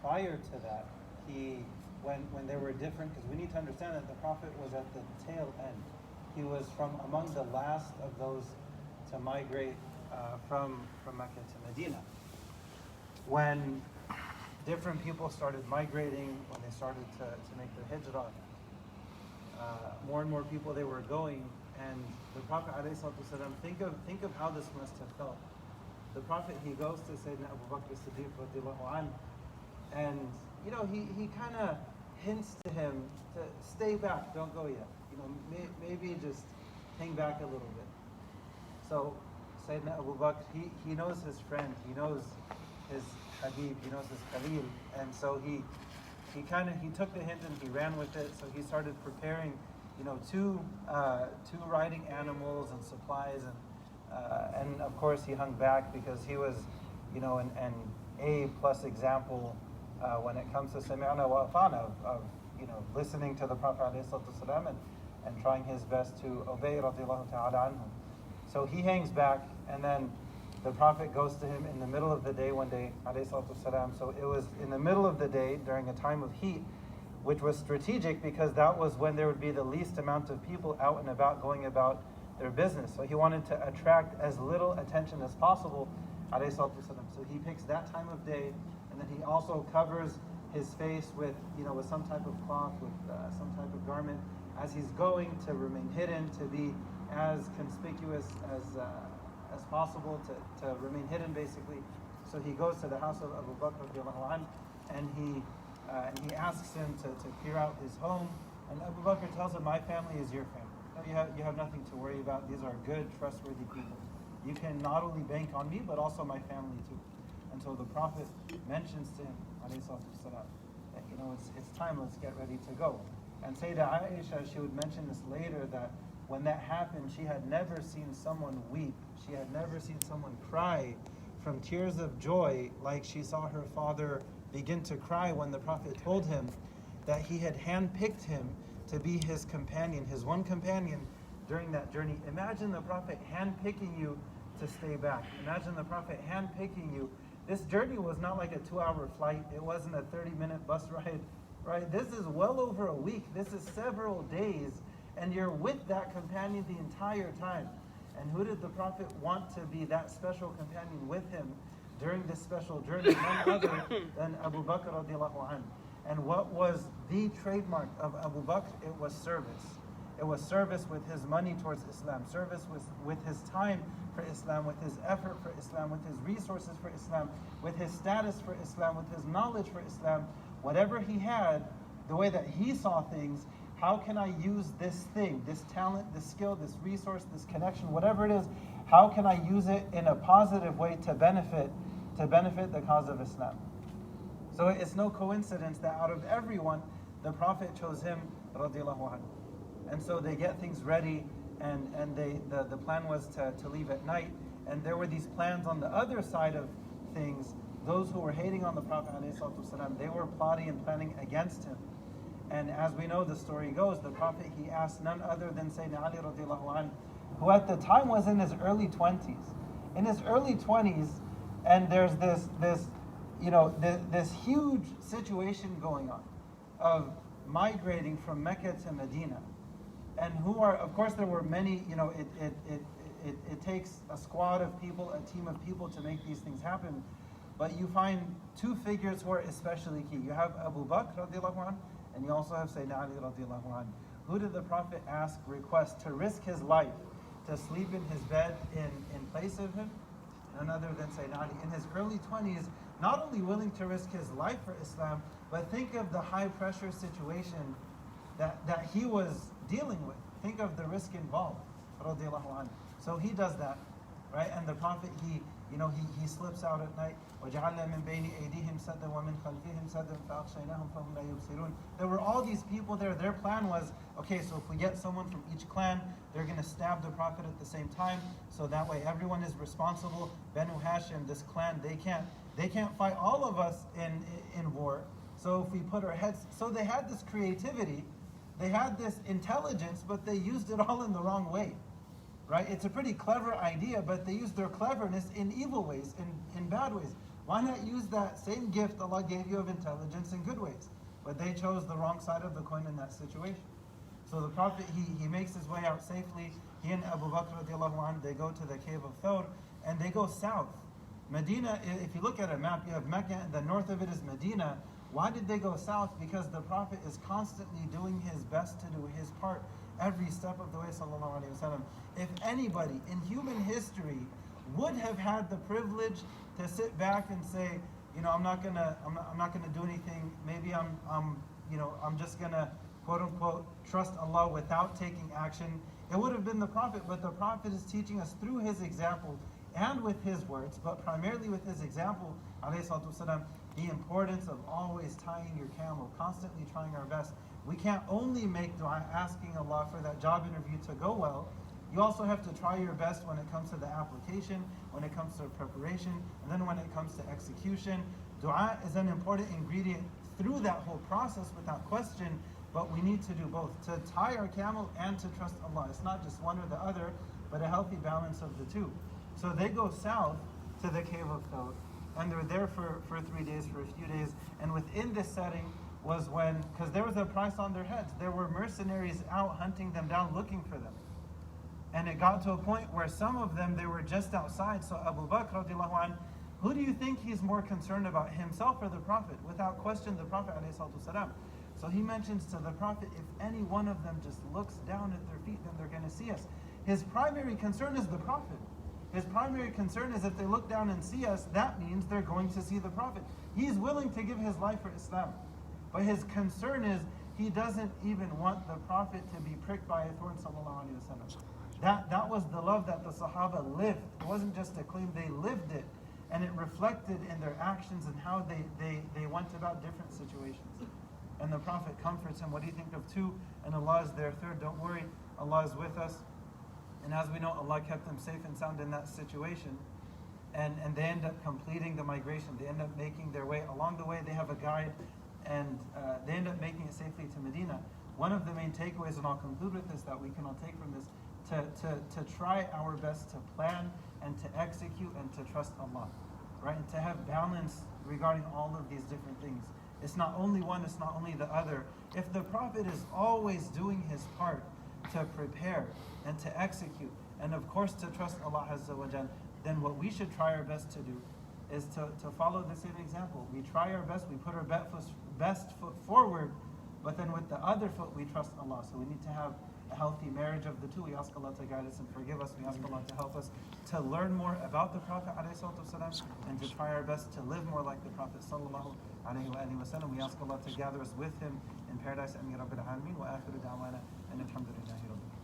prior to that, when there were different, because we need to understand that the Prophet was at the tail end. He was from among the last of those to migrate from Mecca to Medina. When different people started migrating, when they started to make their hijrah, more and more people they were going, and the Prophet ﷺ, think of how this must have felt. The Prophet, he goes to Sayyidina Abu Bakr as-Siddiq radiallahu anhu, and he kind of hints to him to stay back, don't go yet. Maybe just hang back a little bit. So Sayyidina Abu Bakr, he knows his friend, he knows his Habib, he knows his Khalil, and so he took the hint and he ran with it. So he started preparing, two riding animals and supplies, and of course he hung back because he was, an A+ example when it comes to sami'na wa ata'na, of listening to the Prophet ﷺ and trying his best to obey radiallahu ta'ala anhu. So he hangs back, and then the Prophet goes to him in the middle of the day one day, ﷺ. So it was in the middle of the day during a time of heat, which was strategic because that was when there would be the least amount of people out and about going about their business. So he wanted to attract as little attention as possible, ﷺ. So he picks that time of day, and then he also covers his face with some type of cloth, with some type of garment, as he's going to remain hidden, to be as conspicuous as possible, to remain hidden basically. So he goes to the house of Abu Bakr radiallahu anhu, and he asks him to clear out his home. And Abu Bakr tells him, my family is your family. You have nothing to worry about. These are good, trustworthy people. You can not only bank on me, but also my family too. Until the Prophet mentions to him, that it's time, let's get ready to go. And Sayyidah Aisha, she would mention this later, that when that happened, she had never seen someone weep. She had never seen someone cry from tears of joy like she saw her father begin to cry when the Prophet told him that he had handpicked him to be his companion, his one companion during that journey. Imagine the Prophet handpicking you to stay back. Imagine the Prophet handpicking you. This journey was not like a 2-hour flight. It wasn't a 30-minute bus ride, right? This is well over a week. This is several days, and you're with that companion the entire time. And who did the Prophet want to be that special companion with him during this special journey? None other than Abu Bakr radiallahu anhu. And what was the trademark of Abu Bakr? It was service. It was service with his money towards Islam, service with his time for Islam, with his effort for Islam, with his resources for Islam, with his status for Islam, with his knowledge for Islam. Whatever he had, the way that he saw things, how can I use this thing, this talent, this skill, this resource, this connection, whatever it is, how can I use it in a positive way to benefit the cause of Islam? So it's no coincidence that out of everyone, the Prophet chose him, radiallahu anhu. And so they get things ready, and the plan was to leave at night. And there were these plans on the other side of things. Those who were hating on the Prophet ﷺ, they were plotting and planning against him. And as we know, the story goes, the Prophet, he asked none other than Sayyidina Ali radiallahu anhu, who at the time was in his early 20s. In his early 20s, and there's this huge situation going on of migrating from Mecca to Medina. And who are, of course, there were many, it takes a squad of people, a team of people to make these things happen. But you find two figures who are especially key. You have Abu Bakr radiallahu anhu, and you also have Sayyidina Ali radiallahu anhu. Who did the Prophet request to risk his life, to sleep in his bed in place of him? None other than Sayyidina Ali. In his early 20s, not only willing to risk his life for Islam, but think of the high pressure situation that he was dealing with. Think of the risk involved, radiallahu anhu. So he does that, right? And the Prophet, he slips out at night. وَجَعَلْنَا مِن بَيْنِ أَيْدِيهِمْ سَدًّا وَمِنْ خَلْفِهِمْ سَدًّا فَأَغْشَيْنَاهُمْ فَهُمْ لَا يُبْصِرُونَ. There were all these people there. Their plan was, okay, so if we get someone from each clan, they're going to stab the Prophet at the same time. So that way everyone is responsible. Banu Hashim, this clan, they can't fight all of us in war. So if we put our heads, so they had this creativity, they had this intelligence, but they used it all in the wrong way, right? It's a pretty clever idea, but they used their cleverness in evil ways, in bad ways. Why not use that same gift Allah gave you of intelligence in good ways? But they chose the wrong side of the coin in that situation. So the Prophet, he makes his way out safely. He and Abu Bakr radiallahu anhu, they go to the cave of Thawr, and they go south. Medina, if you look at a map, you have Mecca, and the north of it is Medina. Why did they go south? Because the Prophet is constantly doing his best to do his part every step of the way, sallallahu alaihi wasallam. If anybody in human history would have had the privilege to sit back and say, I'm not gonna do anything. Maybe I'm just gonna quote unquote trust Allah without taking action. It would have been the Prophet, but the Prophet is teaching us through his example and with his words, but primarily with his example, alayhi salatu wasalam, the importance of always tying your camel, constantly trying our best. We can't only make dua asking Allah for that job interview to go well. You also have to try your best when it comes to the application, when it comes to preparation, and then when it comes to execution. Dua is an important ingredient through that whole process without question, but we need to do both, to tie our camel and to trust Allah. It's not just one or the other, but a healthy balance of the two. So they go south to the cave of Thawr, and they're there for 3 days, for a few days, and within this setting was when, because there was a price on their heads, there were mercenaries out hunting them down, looking for them. And it got to a point where some of them, they were just outside. So Abu Bakr radiallahu anhu, who do you think he's more concerned about, himself or the Prophet? Without question, the Prophet alayhi salatu wasalam. So he mentions to the Prophet, if any one of them just looks down at their feet, then they're going to see us. His primary concern is the Prophet. His primary concern is if they look down and see us, that means they're going to see the Prophet. He's willing to give his life for Islam. But his concern is he doesn't even want the Prophet to be pricked by a thorn, sallallahu alayhi wa sallam. That was the love that the Sahaba lived. It wasn't just a claim, they lived it. And it reflected in their actions and how they went about different situations. And the Prophet comforts him. What do you think of two? And Allah is there. Third, don't worry, Allah is with us. And as we know, Allah kept them safe and sound in that situation. And they end up completing the migration. They end up making their way. Along the way, they have a guide, and they end up making it safely to Medina. One of the main takeaways, and I'll conclude with this, that we can all take from this, to try our best to plan and to execute and to trust Allah, right? And to have balance regarding all of these different things. It's not only one, it's not only the other. If the Prophet is always doing his part to prepare and to execute, and of course to trust Allah Azza wa Jal, then what we should try our best to do is to follow the same example. We try our best, we put our best foot forward, but then with the other foot we trust Allah. So we need to have a healthy marriage of the two. We ask Allah to guide us and forgive us. We ask Allah to help us to learn more about the Prophet ﷺ and to try our best to live more like the Prophet sallallahu alaihi wasallam. We ask Allah to gather us with him in paradise. Ameen Rabbil Alameen. Wa akhiru da'wana and alhamdulillahi rabbil alamin.